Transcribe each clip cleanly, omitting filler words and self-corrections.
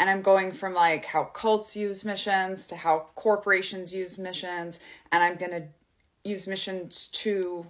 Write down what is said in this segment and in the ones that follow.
And I'm going from like how cults use missions to how corporations use missions. And I'm going to use missions to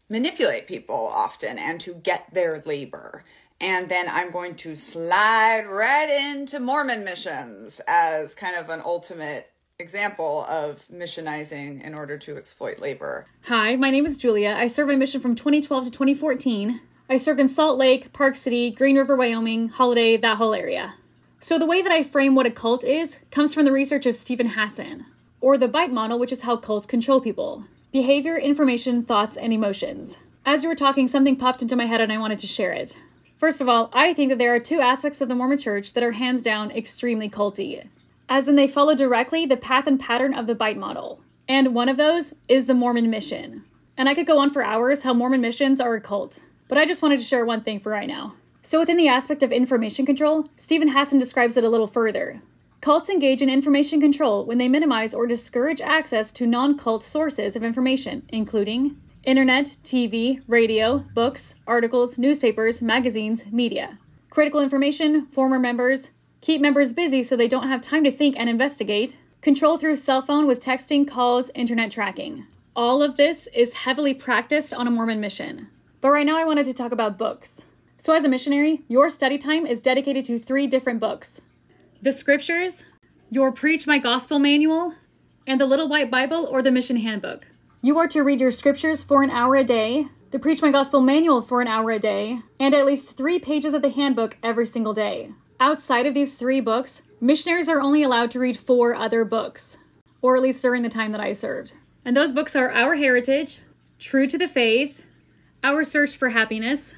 manipulate people often and to get their labor. And then I'm going to slide right into Mormon missions as kind of an ultimate example of missionizing in order to exploit labor. Hi, my name is Julia. I served my mission from 2012 to 2014. I served in Salt Lake, Park City, Green River, Wyoming, Holiday, that whole area. So the way that I frame what a cult is comes from the research of Stephen Hassan, or the bite model, which is how cults control people. Behavior, information, thoughts, and emotions. As you were talking, something popped into my head and I wanted to share it. First of all, I think that there are two aspects of the Mormon Church that are hands down extremely culty. As in they follow directly the path and pattern of the bite model. And one of those is the Mormon mission. And I could go on for hours how Mormon missions are a cult. But I just wanted to share one thing for right now. So within the aspect of information control, Stephen Hassan describes it a little further. Cults engage in information control when they minimize or discourage access to non-cult sources of information, including internet, TV, radio, books, articles, newspapers, magazines, media. Critical information, former members, keep members busy so they don't have time to think and investigate, control through cell phone with texting, calls, internet tracking. All of this is heavily practiced on a Mormon mission. But right now I wanted to talk about books. So as a missionary, your study time is dedicated to 3 different books. The Scriptures, your Preach My Gospel Manual, and the Little White Bible or the Mission Handbook. You are to read your Scriptures for an hour a day, the Preach My Gospel Manual for an hour a day, and at least 3 pages of the handbook every single day. Outside of these 3 books, missionaries are only allowed to read 4 other books, or at least during the time that I served. And those books are Our Heritage, True to the Faith, Our Search for Happiness,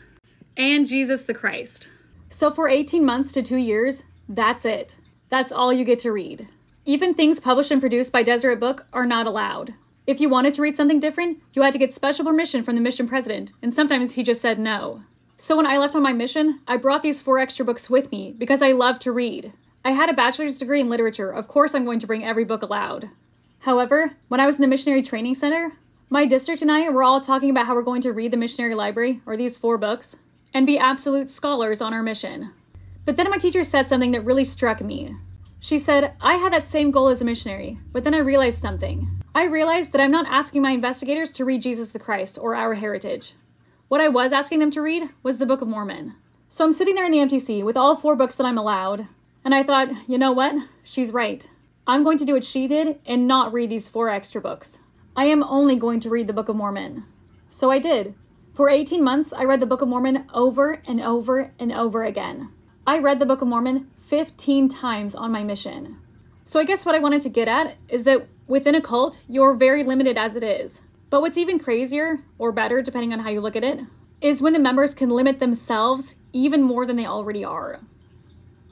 and Jesus the Christ. So for 18 months to 2 years, that's it. That's all you get to read. Even things published and produced by Deseret Book are not allowed. If you wanted to read something different, you had to get special permission from the mission president, and sometimes he just said no. So when I left on my mission, I brought these 4 extra books with me because I love to read. I had a bachelor's degree in literature. Of course I'm going to bring every book allowed. However, when I was in the Missionary Training Center, my district and I were all talking about how we're going to read the missionary library, or these 4 books, and be absolute scholars on our mission. But then my teacher said something that really struck me. She said, I had that same goal as a missionary, but then I realized something. I realized that I'm not asking my investigators to read Jesus the Christ or Our Heritage. What I was asking them to read was the Book of Mormon. So I'm sitting there in the MTC with all 4 books that I'm allowed, and I thought, you know what? She's right. I'm going to do what she did and not read these 4 extra books. I am only going to read the Book of Mormon. So I did. For 18 months, I read the Book of Mormon over and over and over again. I read the Book of Mormon 15 times on my mission. So I guess what I wanted to get at is that within a cult, you're very limited as it is. But what's even crazier, or better depending on how you look at it, is when the members can limit themselves even more than they already are.